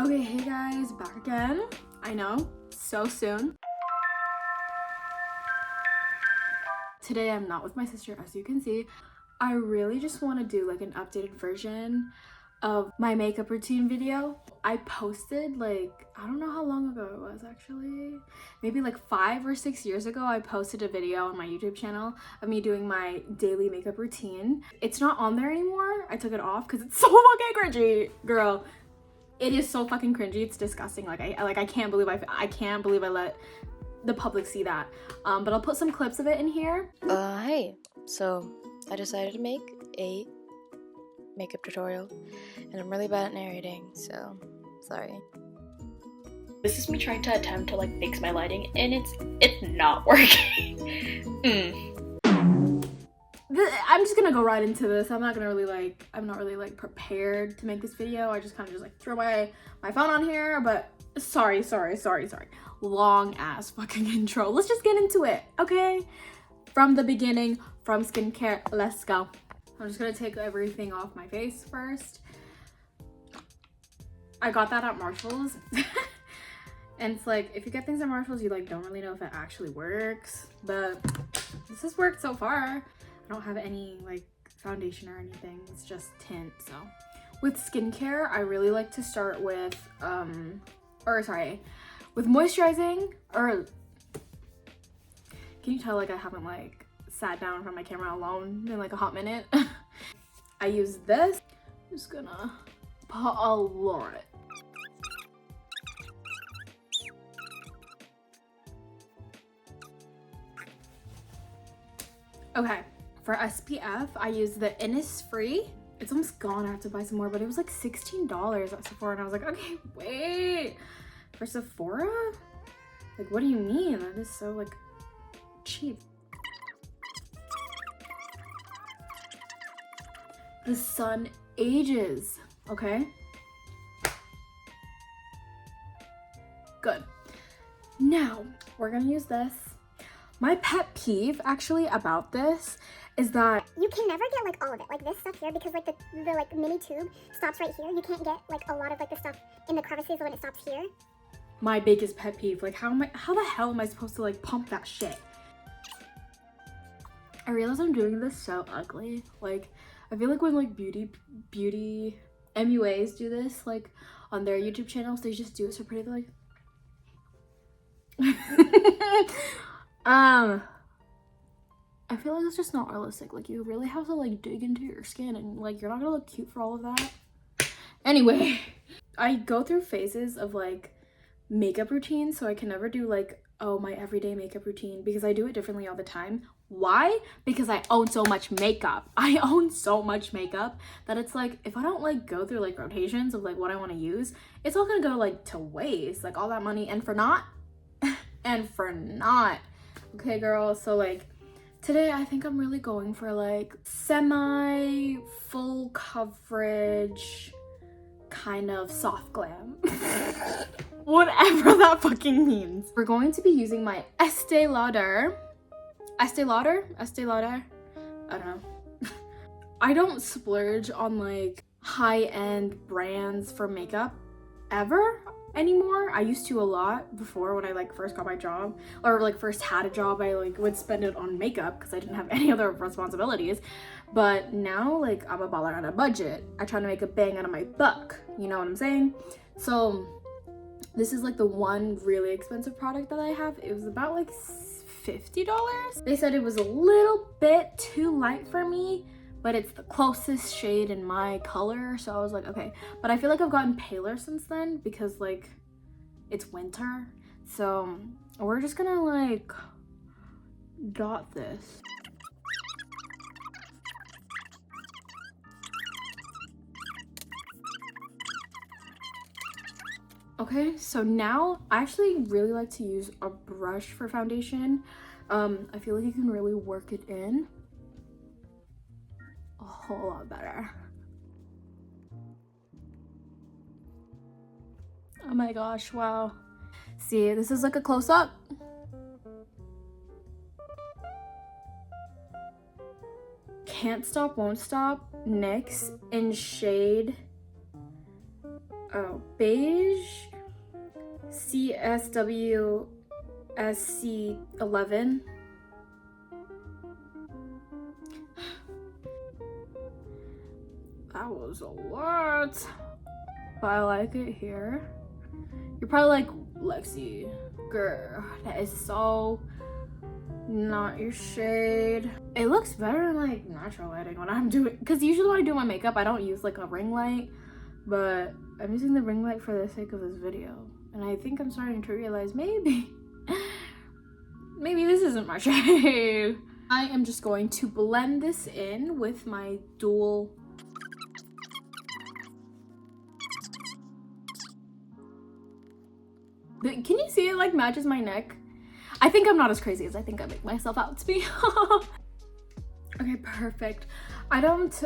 Okay, hey guys, back again. I know, so soon. Today I'm not with my sister, as you can see. I really just want to do like an updated version of my makeup routine video. I posted like, I don't know how long ago it was actually. Maybe like 5 or 6 years ago, I posted a video on my YouTube channel of me doing my daily makeup routine. It's not on there anymore. I took it off because it's so fucking cringy, girl. It is so fucking cringy. It's disgusting. I can't believe I can't believe I let the public see that. But I'll put some clips of it in here. Hey. So I decided to make a makeup tutorial, and I'm really bad at narrating, so sorry. This is me trying to attempt to like fix my lighting, and it's not working. I'm just gonna go right into this. I'm not really like prepared to make this video. I just kind of just like throw my phone on here, but sorry. Long ass fucking intro. Let's just get into it, okay? From the beginning, from skincare, let's go. I'm just gonna take everything off my face first. I got that at Marshall's. And it's like, if you get things at Marshall's, you like don't really know if it actually works, but this has worked so far. I don't have any like foundation or anything, it's just tint. So with skincare, I really like to start with with moisturizing. Or can you tell like I haven't like sat down in front of my camera alone in like a hot minute? I use this. I'm just gonna put a lot. Okay, for SPF, I use the Innisfree. It's almost gone. I have to buy some more, but it was like $16 at Sephora, and I was like, okay, wait. For Sephora? Like, what do you mean? That is so like cheap. The sun ages, okay? Good. Now, we're gonna use this. My pet peeve actually about this is that you can never get like all of it, like this stuff here, because like the like mini tube stops right here. You can't get like a lot of like the stuff in the crevices when it stops here. My biggest pet peeve, like how the hell am I supposed to like pump that shit? I realize I'm doing this so ugly. Like, I feel like when like beauty MUAs do this, like on their YouTube channels, they just do it so pretty. They're like I feel like it's just not realistic. Like, you really have to like dig into your skin, and like you're not gonna look cute for all of that. Anyway, I go through phases of like makeup routine, so I can never do like, oh, my everyday makeup routine, because I do it differently all the time. Why? Because I own so much makeup. I own so much makeup that it's like, if I don't like go through like rotations of like what I want to use, it's all gonna go like to waste, like all that money and for not. And for not. Okay, girl, so like today I think I'm really going for like semi full coverage kind of soft glam. Whatever that fucking means. We're going to be using my Estee Lauder. I don't know. I don't splurge on like high-end brands for makeup ever anymore. I used to a lot before when I like first got my job, or like first had a job. I like would spend it on makeup because I didn't have any other responsibilities. But now like I'm a baller on a budget. I try to make a bang out of my buck, you know what I'm saying? So this is like the one really expensive product that I have. It was about like $50. They said it was a little bit too light for me, but it's the closest shade in my color, so I was like, okay. But I feel like I've gotten paler since then because like it's winter, so we're just gonna like dot this. Okay, so now I actually really like to use a brush for foundation. I feel like you can really work it in a whole lot better. Oh my gosh, wow. See, this is like a close-up. Can't Stop, Won't Stop NYX in shade beige CSWSC11. That was a lot, but I like it here. You're probably like, Lexi, girl, that is so not your shade. It looks better in like natural lighting when I'm doing, because usually when I do my makeup I don't use like a ring light, but I'm using the ring light for the sake of this video, and I think I'm starting to realize maybe this isn't my shade. I am just going to blend this in with my dual But can you see it like matches my neck? I think I'm not as crazy as I think I make myself out to be. Okay, perfect. I don't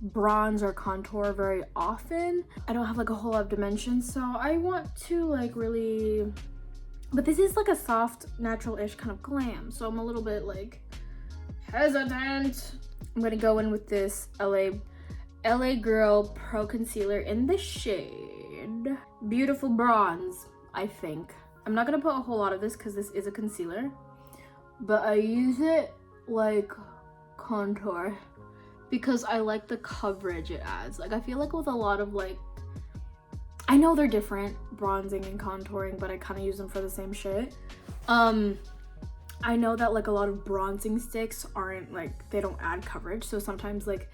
bronze or contour very often. I don't have like a whole lot of dimensions, so I want to like really, but this is like a soft, natural-ish kind of glam, so I'm a little bit like hesitant. I'm gonna go in with this LA Girl Pro Concealer in the shade Beautiful Bronze, I think. I'm not gonna put a whole lot of this because this is a concealer, but I use it like contour because I like the coverage it adds. Like I feel like with a lot of like, I know they're different, bronzing and contouring, but I kind of use them for the same shit. I know that like a lot of bronzing sticks aren't like, they don't add coverage, so sometimes like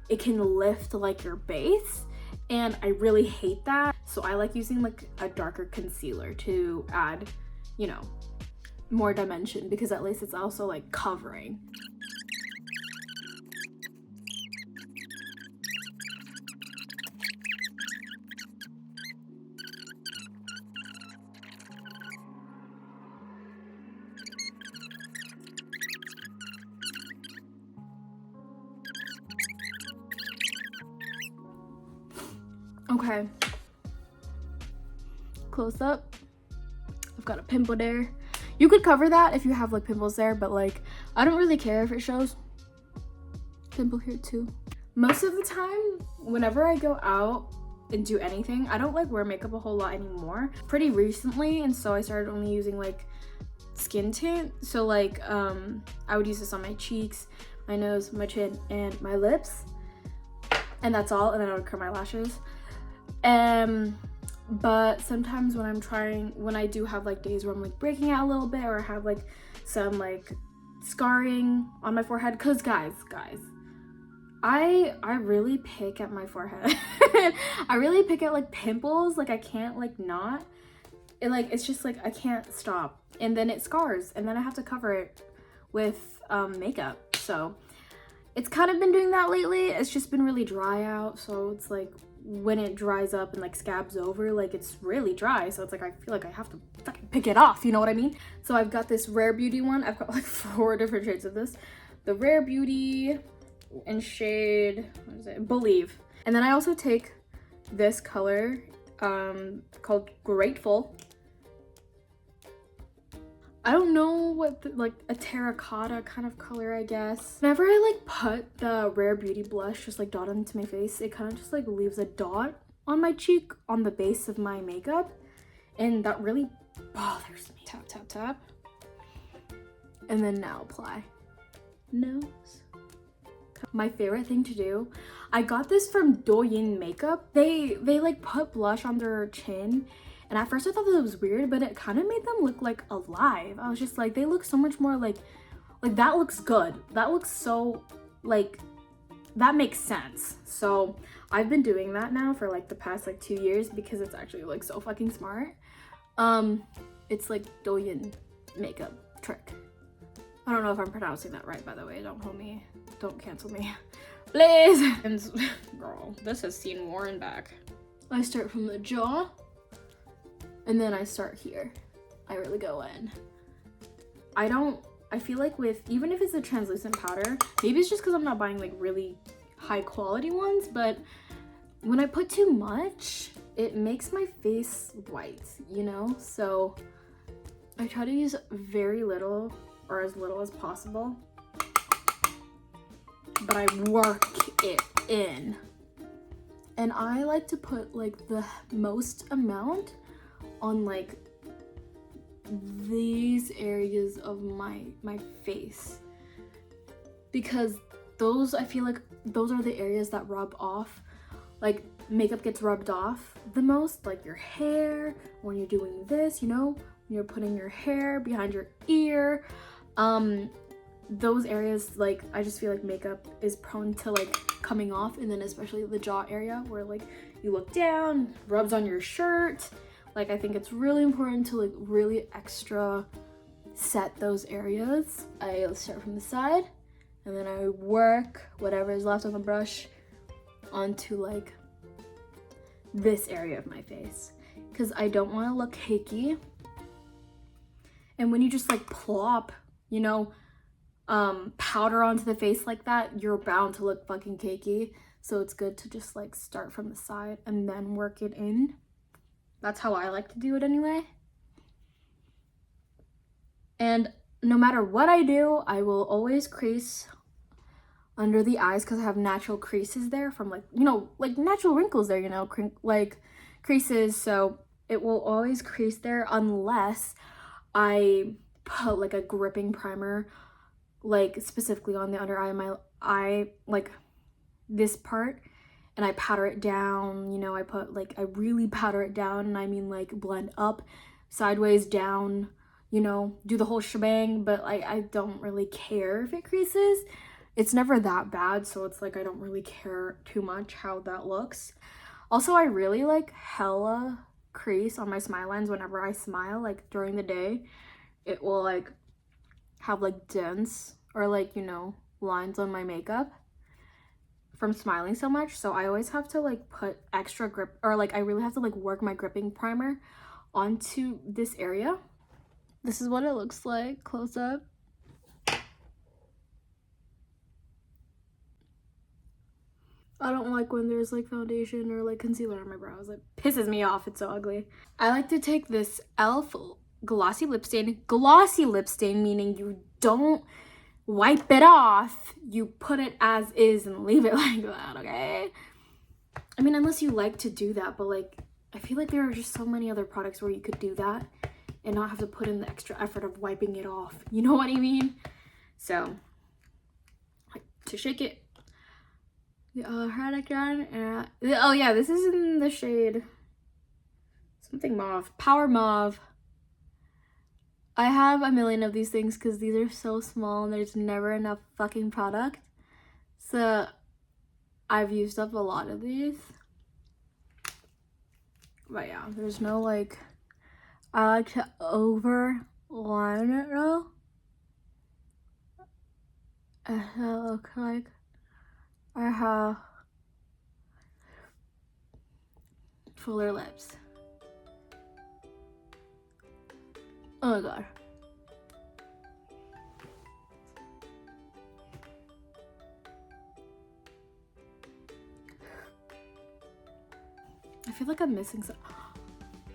it can lift like your base, and I really hate that. So I like using like a darker concealer to add, you know, more dimension, because at least it's also like covering. Okay, close up. I've got a pimple there. You could cover that if you have like pimples there, but like I don't really care if it shows. Pimple here too. Most of the time, whenever I go out and do anything, I don't like wear makeup a whole lot anymore. Pretty recently, and so I started only using like skin tint. So like I would use this on my cheeks, my nose, my chin, and my lips, and that's all. And then I would curl my lashes. But sometimes when I do have like days where I'm like breaking out a little bit, or have like some like scarring on my forehead, cause guys, I really pick at my forehead. I really pick at like pimples. Like I can't like not, it's just like I can't stop, and then it scars, and then I have to cover it with makeup. So it's kind of been doing that lately. It's just been really dry out, so it's like when it dries up and like scabs over, like it's really dry, so it's like I feel like I have to fucking pick it off, you know what I mean? So I've got this Rare Beauty one. I've got like 4 different shades of this. The Rare Beauty in shade, what is it? Believe. And then I also take this color called Grateful. I don't know what like a terracotta kind of color, I guess. Whenever I like put the Rare Beauty blush just like dot into my face, it kind of just like leaves a dot on my cheek on the base of my makeup, and that really bothers me. Tap, tap, tap. And then now apply. Nose. My favorite thing to do, I got this from Douyin Makeup. They like put blush on their chin, and at first I thought that was weird, but it kind of made them look like alive. I was just like, they look so much more like that looks good. That looks so like, that makes sense. So I've been doing that now for like the past like 2 years because it's actually like so fucking smart. It's like Douyin Makeup trick. I don't know if I'm pronouncing that right, by the way. Don't hold me, don't cancel me, please. And girl, this has seen Warren back. I start from the jaw, and then I start here. I really go in. I feel like with, even if it's a translucent powder, maybe it's just because I'm not buying like really high quality ones, but when I put too much, it makes my face white, you know? So I try to use very little, or as little as possible, but I work it in. And I like to put like the most amount on like these areas of my face, because those, I feel like those are the areas that rub off, like makeup gets rubbed off the most, like your hair, when you're doing this, you know, when you're putting your hair behind your ear, those areas, like I just feel like makeup is prone to like coming off, and then especially the jaw area where like you look down, rubs on your shirt. Like I think it's really important to like really extra set those areas. I start from the side and then I work whatever is left on the brush onto like this area of my face, because I don't want to look cakey. And when you just like plop, you know, powder onto the face like that, you're bound to look fucking cakey. So it's good to just like start from the side and then work it in. That's how I like to do it anyway. And no matter what I do, I will always crease under the eyes, because I have natural creases there from like, you know, like natural wrinkles there, you know, like creases. So it will always crease there unless I put like a gripping primer, like specifically on the under eye of my eye, like this part, and I powder it down, you know, I really powder it down, and I mean like blend up, sideways, down, you know, do the whole shebang. But like I don't really care if it creases. It's never that bad, so it's like I don't really care too much how that looks. Also, I really like hella crease on my smile lines whenever I smile, like during the day. It will like have like dents or like, you know, lines on my makeup from smiling so much. So I always have to like put extra grip, or like I really have to like work my gripping primer onto this area. This is what it looks like close up. I don't like when there's like foundation or like concealer on my brows. It pisses me off. It's so ugly. I like to take this e.l.f. glossy lip stain. Glossy lip stain meaning you don't wipe it off. You put it as is and leave it like that, okay? I mean, unless you like to do that, but like I feel like there are just so many other products where you could do that and not have to put in the extra effort of wiping it off. You know what I mean? So, like, to shake it, oh yeah, this is in the shade something mauve, Power Mauve. I have a million of these things because these are so small and there's never enough fucking product. So I've used up a lot of these. But yeah, there's no like, I like to overline it though. It looks like I have fuller lips. Oh my god. I feel like I'm missing some.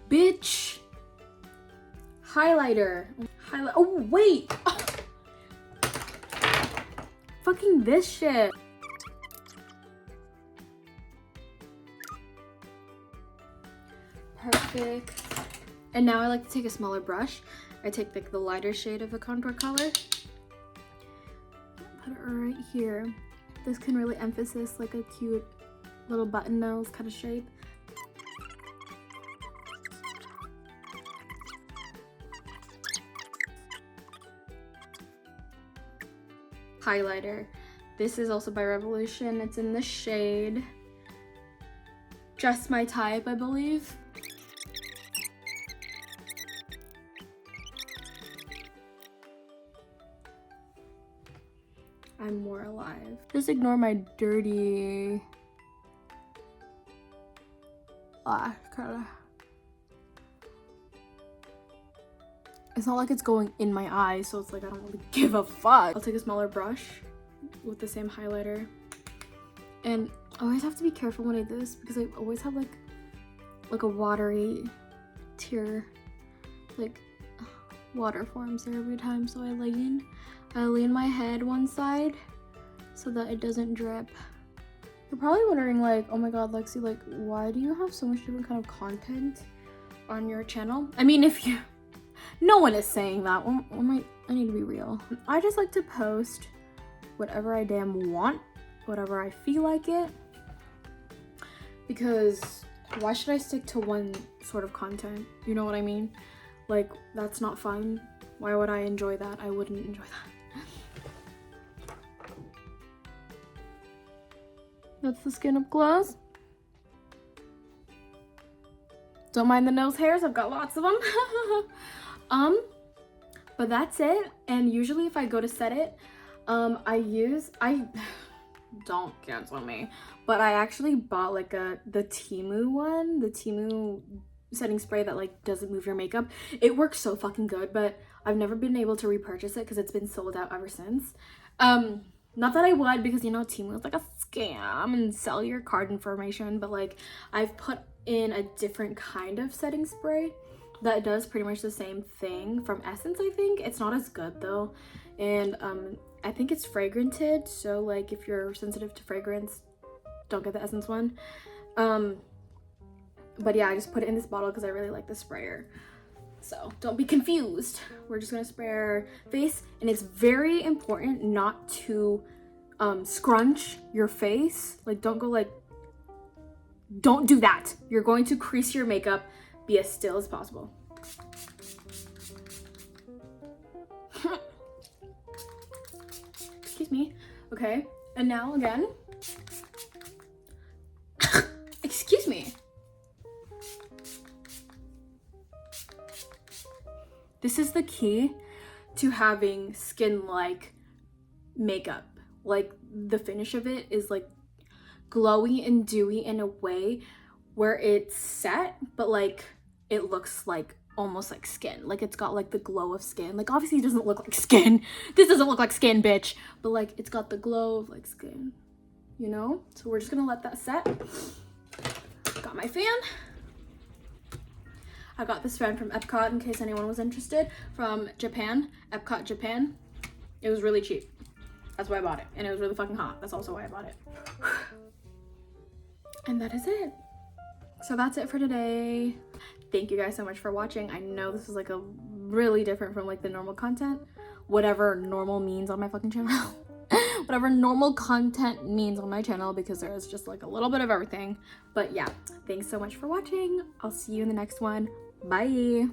Bitch! Highlighter. Oh, wait! Fucking this shit. Perfect. And now I like to take a smaller brush. I take like the lighter shade of the contour color. Put it right here. This can really emphasize like a cute little button nose kind of shape. Highlighter. This is also by Revolution. It's in the shade Just My Type, I believe. I'm more alive. Just ignore my dirty color. It's not like it's going in my eye, so it's like I don't really give a fuck. I'll take a smaller brush with the same highlighter. And I always have to be careful when I do this because I always have like a watery tear, like water forms there every time. So I lean my head one side so that it doesn't drip. You're probably wondering like, oh my god, Lexi, like why do you have so much different kind of content on your channel? I mean, if you, no one is saying that. I need to be real. I just like to post whatever I damn want, whatever I feel like it, because why should I stick to one sort of content? You know what I mean? Like, that's not fun. Why would I enjoy that? I wouldn't enjoy that. That's the skin up close. Don't mind the nose hairs, I've got lots of them. But that's it. And usually if I go to set it, I don't cancel me, but I actually bought like the Temu one, the Temu setting spray that like doesn't move your makeup. It works so fucking good, but I've never been able to repurchase it because it's been sold out ever since. Not that I would, because you know Temu is like a scam and sell your card information, but like I've put in a different kind of setting spray that does pretty much the same thing from Essence. I think it's not as good though, and I think it's fragranted, so like if you're sensitive to fragrance, don't get the Essence one. But yeah, I just put it in this bottle because I really like the sprayer. So don't be confused. We're just gonna spray our face, and it's very important not to scrunch your face. Like don't do that. You're going to crease your makeup. Be as still as possible. Excuse me. Okay, and now again. Excuse me. This is the key to having skin-like makeup. Like the finish of it is like glowy and dewy in a way where it's set, but like it looks like almost like skin. Like it's got like the glow of skin. Like obviously it doesn't look like skin. This doesn't look like skin, bitch. But like it's got the glow of like skin, you know? So we're just gonna let that set. Got my fan. I got this fan from Epcot in case anyone was interested, from Japan, Epcot, Japan. It was really cheap. That's why I bought it. And it was really fucking hot. That's also why I bought it. And that is it. So that's it for today. Thank you guys so much for watching. I know this is like a really different from like the normal content. Whatever normal means on my fucking channel. Whatever normal content means on my channel, because there is just like a little bit of everything. But yeah, thanks so much for watching. I'll see you in the next one. Bye.